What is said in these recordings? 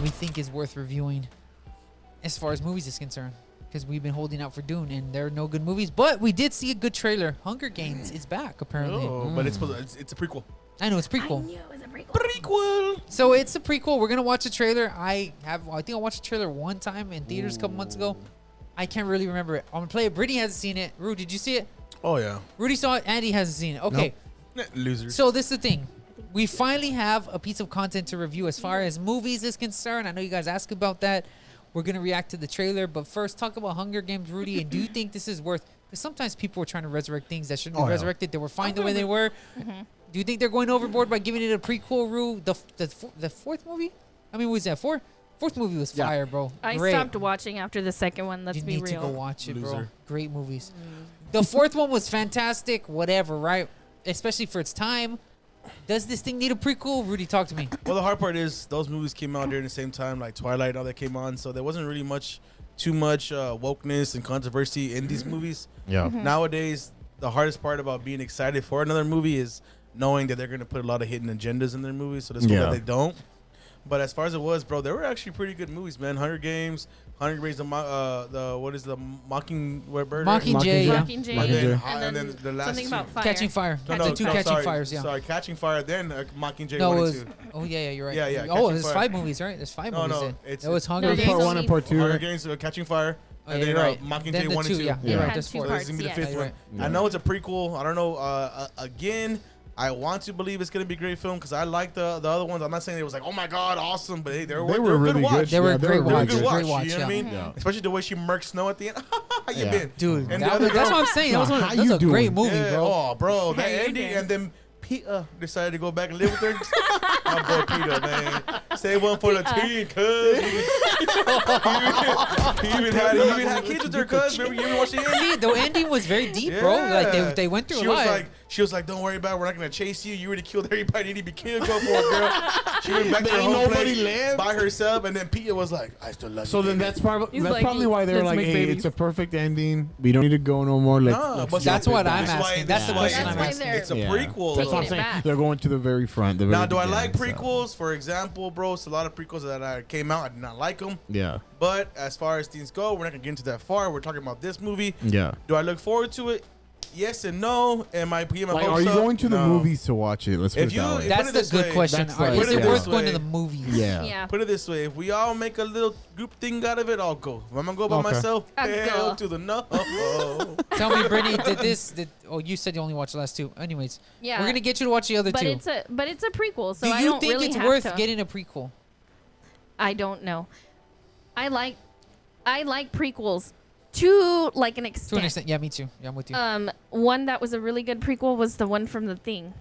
we think is worth reviewing as far as movies is concerned. Because we've been holding out for Dune, and there are no good movies. But we did see a good trailer. Hunger Games is back, apparently. Oh, but it's a prequel. I know, it's prequel. I knew it was a prequel. Prequel. So it's a prequel. We're going to watch the trailer. I think I watched the trailer one time in theaters a couple months ago. I can't really remember it. I'm going to play it. Brittany hasn't seen it. Rudy, did you see it? Oh, yeah. Rudy saw it. Andy hasn't seen it. Okay. Nope. Losers. So this is the thing. We finally have a piece of content to review as far as movies is concerned. I know you guys asked about that. We're going to react to the trailer. But first, talk about Hunger Games, Rudy. And do you think this is worth... Because sometimes people are trying to resurrect things that shouldn't be resurrected. They were fine the way they were. Mm-hmm. Do you think they're going overboard by giving it a prequel, Rue? The fourth movie? I mean, what was that? Fourth movie was fire, bro. I Great. stopped watching after the second one. Let's be You need real. to go watch it, bro. Loser. Great movies. The fourth one was fantastic. Whatever, right? Especially for its time. Does this thing need a prequel? Rudy, talk to me. Well, the hard part is those movies came out during the same time, like Twilight and all that came on. So there wasn't really too much wokeness and controversy in these movies. Yeah. Nowadays, the hardest part about being excited for another movie is knowing that they're going to put a lot of hidden agendas in their movies. So that's cool that they don't. But as far as it was, bro, they were actually pretty good movies, man. Hunger Games, the Mockingbird? Mockingjay, yeah. Mockingjay. And then the last something about fire. Catching Fire. The two Catching Fires, yeah. Sorry, Catching Fire, then Mockingjay No, 1 it and was... 2. Oh, yeah, you're right. Yeah. Oh, Catching there's Fire. 5 movies, right? There's 5 movies. No, It was Hunger No, Games. Part 1 and part 2. Hunger Games, Catching Fire. Oh, And yeah, then you're right. Mockingjay Then the 1 and 2. two, yeah. Yeah. You're right, Had there's two 4. parts. This is going to be the yes. fifth Yeah, one. you're I know it's a prequel. I don't know. Again, I want to believe it's going to be a great film because I like the other ones. I'm not saying it was like, oh my God, awesome. But hey, they were really good watch. They were Yeah, great They were a watch. good watch. Great watch, You know what I mean? Yeah. Especially the way she murked Snow at the end. How you Yeah. been? Dude, And that the other was, that's girl- what I'm saying. No, That how was you a great doing? movie, Yeah, bro. oh, bro. That How you ending. been? And then Peter decided to go back and live with her. My boy Peter, man. Say one for the team, cuz. He even had kids with her, cuz. Remember, you ever watched the ending? See, the ending was very deep, bro. Like they went through a lot. She was like, don't worry about it. We're not going to chase you. You already killed everybody. You need to be killed. Go for it, girl. She went back to her Ain't home nobody place left. by herself. And then Peter was like, I still love you. So then baby. that's He's like, probably why they're let's like, make hey, babies. it's a perfect ending. We don't need to go no more. Nah, but That's what I'm this is why- asking. this That's is the why question That's I'm why asking. they're It's a Yeah. prequel. That's what I'm Taking it saying. back. They're going to the very front. Now, do I like beginning, so. prequels? For example, bro, it's a lot of prequels that came out. I did not like them. Yeah. But as far as things go, we're not going to get into that far. We're talking about this movie. Yeah. Do I look forward to it? Yes and no. Am I putting my Like, hopes are you up? going to the No. movies to watch it? Let's put If it you- that way. Put That's it the this good way. question. That's like- Is Put it it worth this going to way. the movies? Yeah. Yeah. Put it this way: if we all make a little group thing out of it, I'll go. If I'm gonna go by Okay. myself, I'll hell go. to the no. Tell me, Brittany, oh, you said you only watched the last 2. Anyways, Yeah. we're going to get you to watch the other But 2. it's a prequel, so Do I you don't think really it's have worth to. getting a prequel? I don't know. I like prequels to like an To extent. an extent. Yeah, me too. Yeah, I'm with you. One that was a really good prequel was the one from The Thing.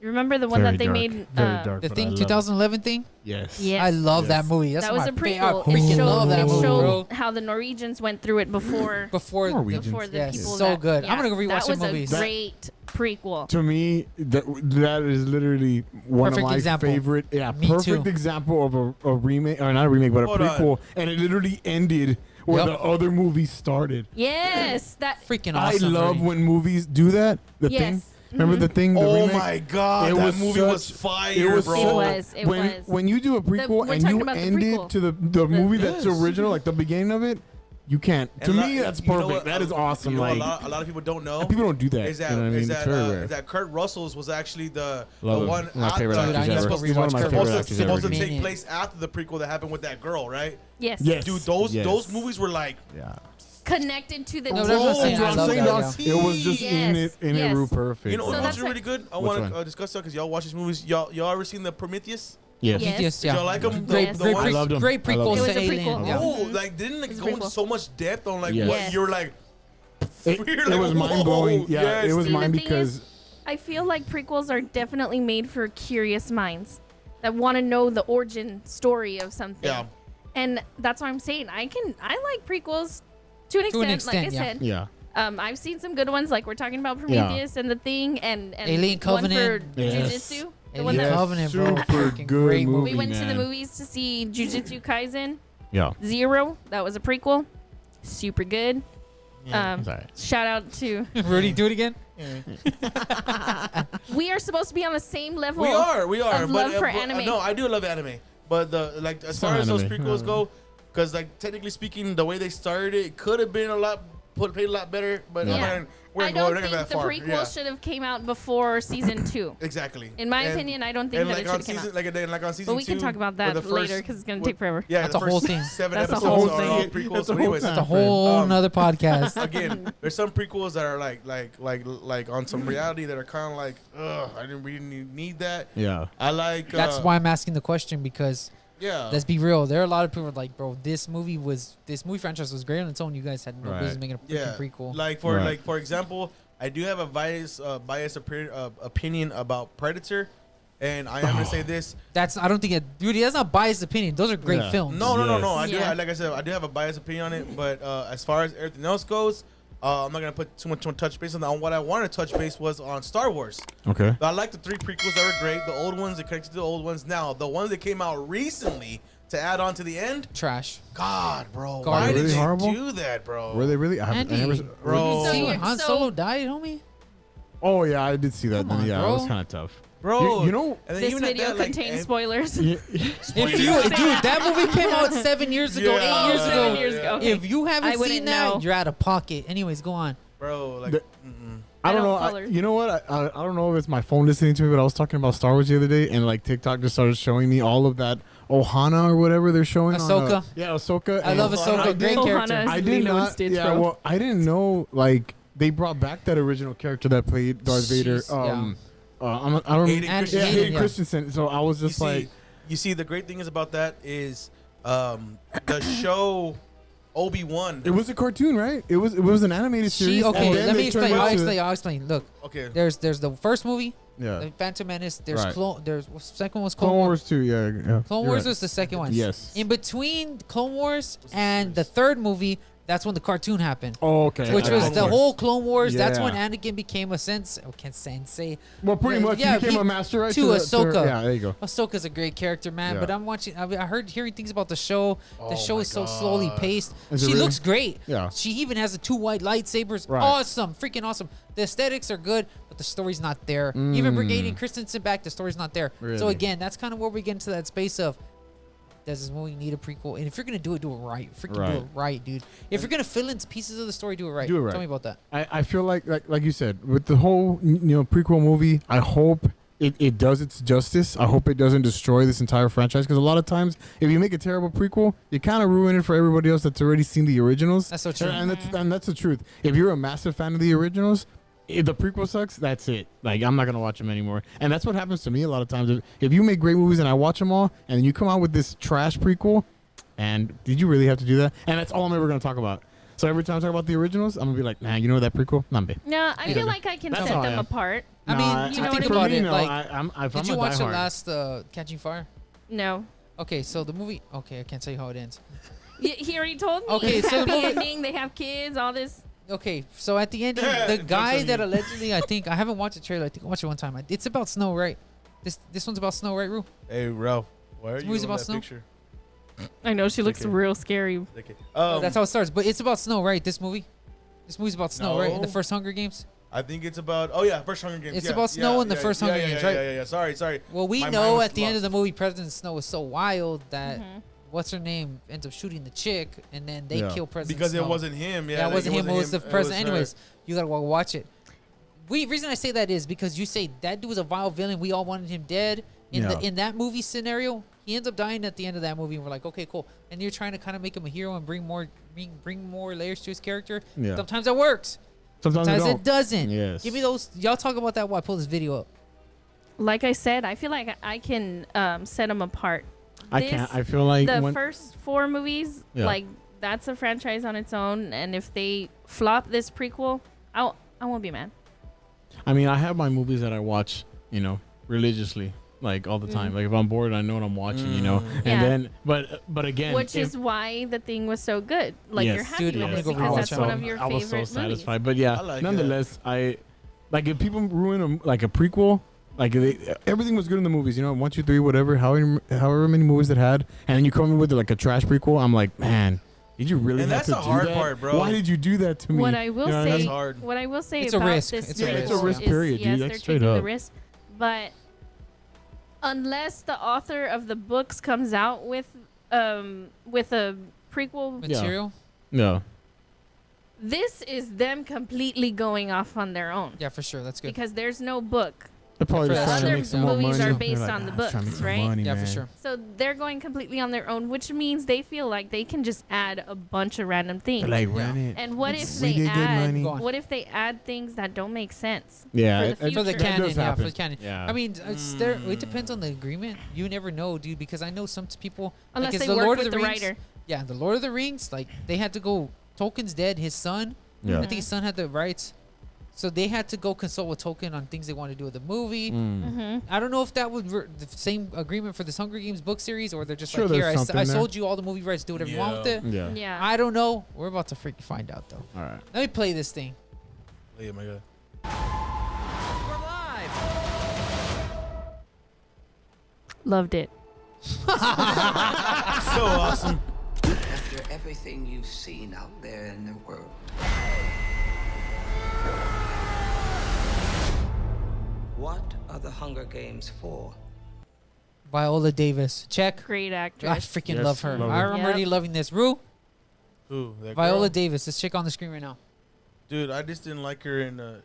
You remember the one Very that they dark. made? Very dark. The but I Thing, love it. 2011 thing? Yes. Yes. I love that Yes. movie. That's that was my a prequel. I freaking love that it movie, showed bro. how the Norwegians went through it before Before Norwegians. before the Yes, people. so that, good. I'm gonna go rewatch that the was movies. a great prequel. To me, that is literally one Perfect of my example. favorite. Yeah, Me perfect too. example of a remake, or not a remake, but Hold a on. prequel, and it literally ended where Yep. the other movie started. Yes, that. freaking awesome. I love Rudy. when movies do that. The Yes. Thing. Remember the Thing? The Oh remake? my god, It that was movie such- was fire, It was bro. so- It when, was. When you do a prequel we're and talking you about the end prequel. it to the movie that's Yes. original, like the beginning of it, you can't. To And me, that's you know perfect. what? That is awesome. You know, like a lot of people don't know. and people don't do that. Is that you know what I mean? is It's that, very rare. is that Kurt Russell's was actually the Love him. one My favorite after- Dude, I actor need to ever. go He's one of rewatch my Kurt favorite Russell. actors supposed to ever. take Minute. place after the prequel that happened with that girl, right? Yes. Yes. Dude, those Yes. movies were like, Yeah. Connected to the. No, team. that's what I'm saying. That's what I I'm love saying, that, dog. yeah. It was just in Yes. it Yes. real perfect. you know, So what that's movies are really good. I Which want one? to discuss that because y'all watch these movies. Y'all ever seen the Prometheus? Yes. Yes. Yes, Did yeah. y'all like them? Great, Yes. great, I loved them. great I loved prequels them. to It was a Alien. prequel. Yeah. Oh, like didn't It's a go into prequel. so much depth on like Yes. what Yes. you're like. It, You're it like, was whoa. mind blowing. Yeah, Yes, it was dude. mine The thing because is, I feel like prequels are definitely made for curious minds that want to know the origin story of something. Yeah. And that's what I'm saying. I like prequels to an extent, extent, like I yeah. said. yeah. I've seen some good ones, like we're talking about Prometheus and The Thing, and Alien one for Covenant. Yes. Jujitsu. The one Alien that Covenant, bro. Super Freaking good great movie. movie. we went to the man. movies to see Jujutsu Kaisen Yeah. 0. That was a prequel. Super good. Sorry. Shout out to. Rudy, do it again. We are supposed to be on the same level. We are. Of But love for anime. no, I do love anime. But as Some far as those anime. prequels go, because like technically speaking, the way they started it could have been played a lot better. But Yeah. we're I going don't think that the far. prequel Yeah. should have came out before season 2. Exactly. In my opinion, I don't think that it should have came out. Like on season But we can 2, talk about where that the later first- because it's gonna with- take forever. Yeah, That's the a whole first thing. 7 That's a episodes whole are thing. all That's prequels. a So whole anyways, time. It's a whole nother podcast. again, there's some prequels that are like on some reality that are kind of like, ugh, I didn't really need that. Yeah. I like. That's why I'm asking the question, because Yeah. let's be real. There are a lot of people like, bro, this movie franchise was great on its own. You guys had no Right. business making a freaking prequel. Like for example, I do have a biased opinion about Predator, and I am gonna say this. I don't think it, Rudy, that's not biased opinion. Those are great Yeah. films. No. Yes. Like I said, I do have a biased opinion on it. But as far as everything else goes, I'm not gonna put too much on touch base on that. What I wanted to touch base was on Star Wars. Okay. I like the 3 prequels that were great. The old ones that connected to the old ones. Now the ones that came out recently to add on to the end. Trash. God, bro, Garbage. why did Really they horrible? do that, bro? Were they really? I Andy, never, bro. You see So when Han so- Solo died, homie? Oh yeah, I did see that. Come on, Yeah, bro. it was kind of tough. Bro, You know. and then This even at video that, like, contains and- spoilers. Yeah. Dude, that movie came out 7 years ago, Yeah. 8 years 7 ago. years ago. Okay. If you haven't I seen wouldn't that, know. you're out of pocket. Anyways, go on. bro, like, The- I don't know. follow. You know what? I don't know if it's my phone listening to me, but I was talking about Star Wars the other day, and like TikTok just started showing me all of that Ohana or whatever they're showing. Ahsoka. Yeah, Ahsoka. I and love Ahsoka. Great Ohana character. is I did Lilo and not. Stitch, Yeah, bro. well, I didn't know like they brought back that original character that played Darth Vader. Jeez, yeah. I don't. Hayden Yeah, Christensen. Hayden Yeah. Christensen. So I was just like, you see, the great thing is about that is the show Obi-Wan. it was a cartoon, right? It was an animated series. Okay, and then let they me turned explain. it I'll to- explain. Look, Okay. there's the first movie, Yeah. the Phantom Menace. There's Right. the second one was Clone Wars too. Yeah. Clone You're Wars right. was the second one. Yes. In between Clone Wars and the third movie, that's when the cartoon happened. Oh, okay. Which was the Okay. whole Clone Wars. That's Yeah. when Anakin became a sensei. Well, pretty much, Yeah, he became a master, right? to Ahsoka. Yeah, there you go. Ahsoka's a great character, man. Yeah. But I'm watching. I heard hearing things about the show. The Oh show my is so slowly God. paced. Is it She really? looks great. Yeah. She even has the 2 white lightsabers. Right. Awesome, freaking awesome. The aesthetics are good, but the story's not there. Even bringing Christensen back, the story's not there. So Really? again, that's kind of where we get into that space of. Does this movie need a prequel? And if you're gonna do it right. Freaking do Right. it right, dude. If you're gonna fill in pieces of the story, do it right. Do it right. Tell me about that. I feel like you said with the whole prequel movie, I hope it does its justice. I hope it doesn't destroy this entire franchise, because a lot of times if you make a terrible prequel, you kind of ruin it for everybody else that's already seen the originals. That's so true. And that's the truth. If you're a massive fan of the originals, if the prequel sucks, that's it. Like, I'm not gonna watch them anymore. And that's what happens to me a lot of times. If you make great movies and I watch them all, and then you come out with this trash prequel, and did you really have to do that? And that's all I'm ever gonna talk about. So every time I talk about the originals, I'm gonna be like, man, you know that prequel? Nambe. No, I Yeah. feel like I can That's set how I them am. apart. I mean, you know think what I about mean? it. No, Like, if did I'm you a watch the diehard. last Catching Fire? No. Okay, so the movie. Okay, I can't tell you how it ends. He already told me. Okay, so the happy movie- ending. They have kids. All this. Okay, so at the end, the guy that allegedly, I think, I haven't watched the trailer. I think I watched it one time. It's about snow, right? This one's about snow, right, Rue? Hey, Ralph, why are This you movie's on about that snow? picture? I know she looks Okay. real scary. Okay. That's how it starts. But it's about snow, right? This movie. This movie's about snow, right? In the No. first Hunger Games. I think it's about. Oh yeah, first Hunger Games. It's yeah, about snow in the yeah, first yeah, Hunger yeah, Games, yeah, right? Yeah. Sorry. Well, we My mind know was at the end of lost. the movie, President Snow was so wild that Mhm. what's her name ends up shooting the chick, and then they Yeah. kill President Because Snow. it wasn't him. Yeah, Yeah, it like, wasn't him. It was the president. her. Anyways, you gotta watch it. Reason I say that is because you say that dude was a vile villain. We all wanted him dead. Yeah. In that movie scenario, he ends up dying at the end of that movie, and we're like, okay, cool. And you're trying to kind of make him a hero and bring more layers to his character. Yeah. Sometimes it works. Sometimes Sometimes they it don't. doesn't. Yes. Give me those. Y'all talk about that while I pull this video up. Like I said, I feel like I can set them apart. I This- can't. I feel like The when, first 4 movies, Yeah. like that's a franchise on its own, and if they flop this prequel, I won't be mad. I mean, I have my movies that I watch, religiously, like all the time. Like if I'm bored, I know what I'm watching, Yeah. And then, but again, Which if- is why the thing was so good. Like Yes. you're happy Dude, I'm with gonna it go because rewatch that's that one one. of your I was favorite so movies. satisfied. But yeah, I like nonetheless, if people ruin like a prequel, like everything was good in the movies, 1, 2, 3, whatever, however many movies it had, and then you come in with like a trash prequel. I'm like, man, did you really And have that's to the do hard that? part, bro. Why did you do that to me? What I will You know, say, that's hard. what I will say It's a about risk. this It's a prequel risk. It's a risk is, period, dude. yes, That's they're straight taking the up. risk, but Unless the author of the books comes out with a prequel, Material. Yeah. this is them completely going off on their own Yeah, for sure. That's good. because there's no book. They're probably The just trying to other make some more movies money. are based They're on the "Ah, let's try to make books, some right? money, Yeah, for man." sure. So they're going completely on their own, which means they feel like they can just add a bunch of random things. They're like, Yeah. run it. And what It's- if we they get good add? money. Go on. What if they add things that don't make sense? Yeah, for the it- future. For the That canon, does yeah, for happen. the canon. Yeah. I mean, it's there. It depends on the agreement. You never know, dude, because I know some people. Unless like, it's they the work Lord with of the the Rings. writer. Yeah, the Lord of the Rings, like they had to go. Tolkien's dead. His son. Yeah. I think his son had the rights, so they had to go consult with Tolkien on things they want to do with the movie. Mm-hmm. I don't know if that would the same agreement for this Hunger Games book series, or they're just Sure, like, here, there's I something there. sold you all the movie rights. Do whatever you want with it. Yeah. Yeah. I don't know. We're about to freaking find out, though. All right. Let me play this thing. Yeah, my God. Loved it. So awesome. After everything you've seen out there in the world, what are the Hunger Games for? Viola Davis. Check. Great I actress. freaking Yes, love her. love her. I'm Yep. already loving this. Rue, Who? That Viola girl? Davis. This chick on the screen right now. Dude, I just didn't like her in the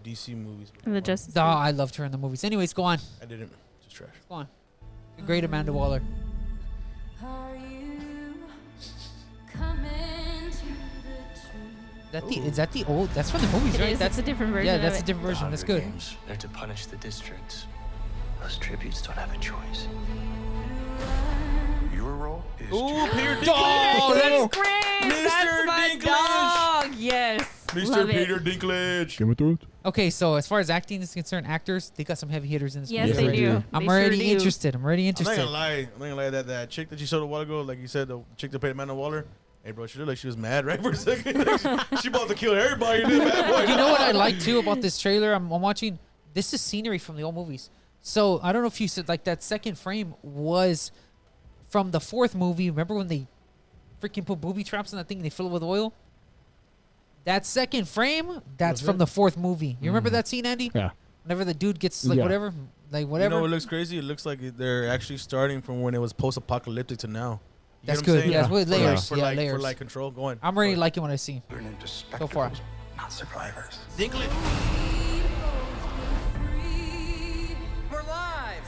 DC movies. In the Justice Oh, League. I loved her in the movies. Anyways, go on. I didn't. Just trash. Go on. The great Amanda Waller. Is that the old? That's from the movies, It right? is. That's It's a different version Yeah, of that's a it. different version. That's good. They're to punish the districts. Those tributes don't have a choice. Your role is Ooh, Peter Oh, that's Great. Mr. That's my Dinklage. dog. Yes. Mr. Love it. Peter Dinklage. Game of Thrones. okay. So as far as acting is concerned, actors they got some heavy hitters in this Yes, movie. Yes, they they do. do. I'm They already sure do. interested. I'm already I'm not interested. gonna lie. I'm not gonna lie. That chick that you showed a while ago, like you said, the chick that played Amanda Waller. Hey, bro, she looked like she was mad right for a second. She about to kill everybody. Didn't bad boy. You know what I like too about this trailer? I'm watching. This is scenery from the old movies. So I don't know if you said like that second frame was from the fourth movie. Remember when they freaking put booby traps in that thing and they fill it with oil? That second frame, that's Was from it? the fourth movie. You remember that scene, Andy? Yeah. Whenever the dude gets like Yeah. whatever, like You whatever. know what looks crazy? It looks like they're actually starting from when it was post-apocalyptic to now. You That's get what I'm good. saying? Yeah, with For like- layers. For Yeah, like, layers. For like control. Go on. I'm already liking what I see. turn into So far. spectacles, not survivors. Dinklage. We're live!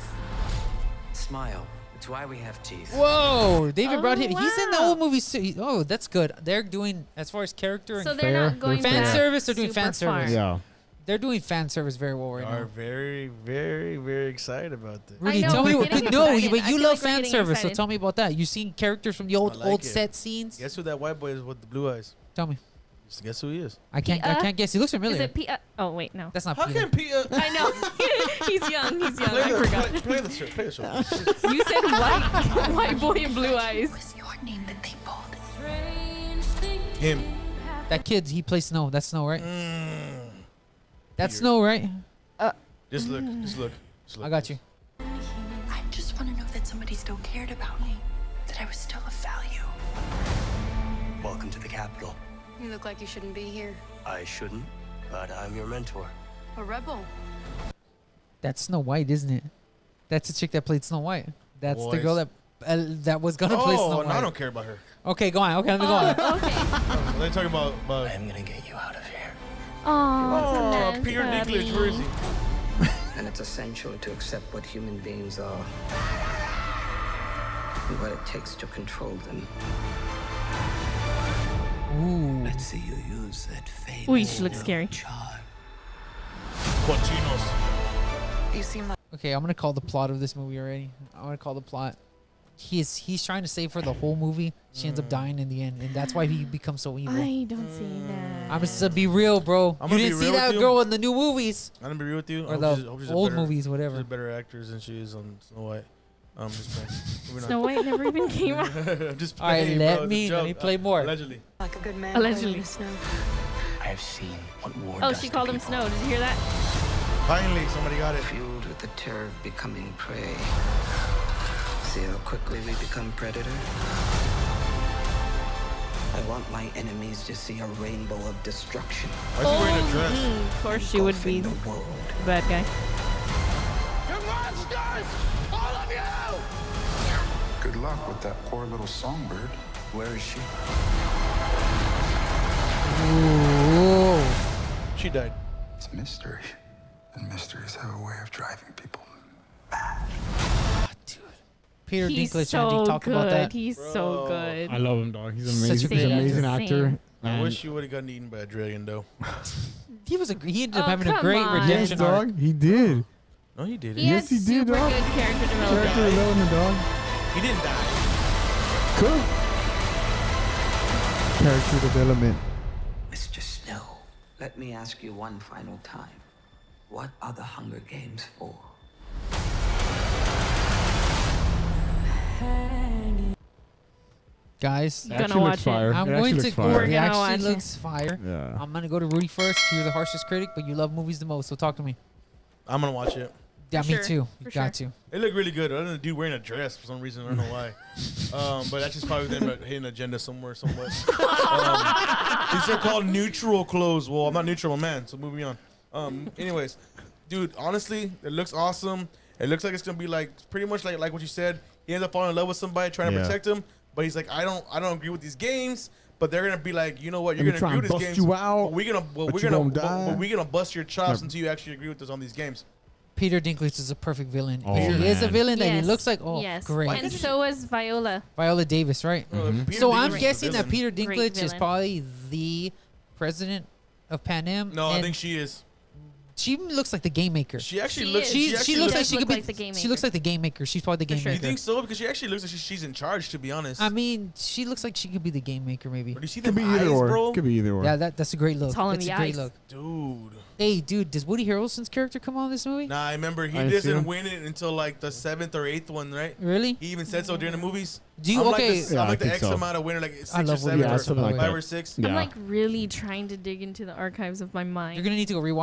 Smile. It's why we have teeth. Whoa, David brought him. He's in the wow. old movies too. Oh, that's good. They're doing as far as character So and they're Fair. not going They're fan back service. They're doing super fan service. far. Yeah. They're doing fan service very well right Are now. very, very, very excited about this. Rudy, know, tell me we're what. getting No, excited. but I you feel love like we're fan getting service, so excited. tell me about that. You seen characters from the old I like old it. set scenes? Guess who that white boy is with the blue eyes? Tell me. Just guess who he is. I can't guess. He looks Is familiar. it P? Oh wait, no. That's not How Peter. can Peter I know. He's young. He's young. play I forgot. play the show? Play the show. You said white boy and blue eyes. What's your name that they pulled? Him. That kid, he plays Snow. That's Snow, right? That's Peter. Snow, right? Just look. Just look. Just look. I got you. I just want to know that somebody still cared about me, that I was still of value. Welcome to the Capitol. You look like you shouldn't be here. I shouldn't, but I'm your mentor. A rebel. That's Snow White, isn't it? That's the chick that played Snow White. That's the Boys. girl that was gonna play Snow Oh, no, I White. don't care about her. Okay, go on. Okay, let me go on. Okay. They're talking about. I am gonna get you out of here. Oh, Peter Dinklage. Where is he? And it's essential to accept what human beings are and what it takes to control them. Ooh. Let's see you use that fame. Ooh, she looks scary. Charm. Cochinos. You seem like Okay, I'm gonna call the plot of this movie already. I'm gonna call the plot. He's trying to save her the whole movie. She ends up dying in the end, and that's why he becomes so evil. I don't see that. I'm just to be real, bro. I'm You gonna be didn't see real with that you. girl in the new movies I'm gonna be real with you. or I the hope she's a old better- movies, She's whatever. a better actress than she is on Snow White. Just playing. Moving Snow White never even came out. on. I'm just All right, playing, let bro. It's a me joke. play more. Allegedly. a good man. Allegedly. playing in the snow. I have seen what war Oh, does she to called him people. Snow. Did you hear that? Finally, somebody got it. Fueled with the terror of becoming prey. See how quickly we become predator? I want my enemies to see a rainbow of destruction. Why is he wearing a dress? Of course she would be engulfing the world. the bad guy. You monster! Good luck with that poor little songbird. Where is she? Ooh. She died. It's a mystery. And mysteries have a way of driving people mad. Dude. Peter He's Dinklage, so Andy, talk good. about that. He's so good. I love him, dog. He's Such amazing. a He's an great amazing actor. actor. I And wish you would have gotten eaten by a dragon, though. He ended up Oh, having a come great on. yes, redemption arc. dog. He did. No, he didn't. He Yes, had he did, super dog. good character development. Character development, dog. He didn't die. Cool. Character development. Mr. Snow, let me ask you one final time. What are the Hunger Games for? Guys, Gonna Actually watch looks it. fire. I'm It going actually to looks go. fire. We're It gonna actually watch it. looks fire. Yeah. I'm gonna go to Rudy first. You're the harshest critic, but you love movies the most. So talk to me. I'm gonna watch it. Yeah, For me sure. too. For You got sure. to. It looked really good. Other than the dude wearing a dress for some reason, I don't know why. But that's just probably them hitting agenda somewhere, somewhat. These are called neutral clothes. Well, I'm not neutral, I'm a man. So moving on. Anyways, dude, honestly, it looks awesome. It looks like it's gonna be like pretty much like what you said. He ends up falling in love with somebody trying to Yeah. protect him, but he's like, I don't agree with these games. But they're gonna be like, you know what? You're Let me gonna try agree and with these bust games. you out, but we're gonna bust your chops Yep. until you actually agree with us on these games. Peter Dinklage is a perfect villain. Oh, he is a man. villain that he Yes. looks like. Oh, yes. great. And so is Viola. Viola Davis, right? Peter So Dinklage I'm is a guessing that villain. Peter Great Dinklage is villain. probably the president of Pan Am. No, I and think she is. she looks like the game maker. She actually She looks. is. She actually looks like does she look could be. like the game She looks maker. like the game maker. She's probably the game sure. You maker. think so? Because she actually looks like she's in charge. To be honest. I mean, she looks like she could be the game maker, maybe. But do you see Could them be either eyes, or. bro? Could be either or. Yeah, that's a great look. It's all in That's the a great eyes. look. Dude. Hey, dude, does Woody Harrelson's character come on in this movie? Nah, I remember he I see him. doesn't win it until like the 7th or 8th one, right? Really? He even said so during the movies. Do you I'm okay? Like Yeah, I'm I like the think X so. amount of winner, like 6 I or love 7 Woody or Harrelson like 5 that. or 6. Yeah. I'm like really trying to dig into the archives of my mind. You're gonna need to go rewatch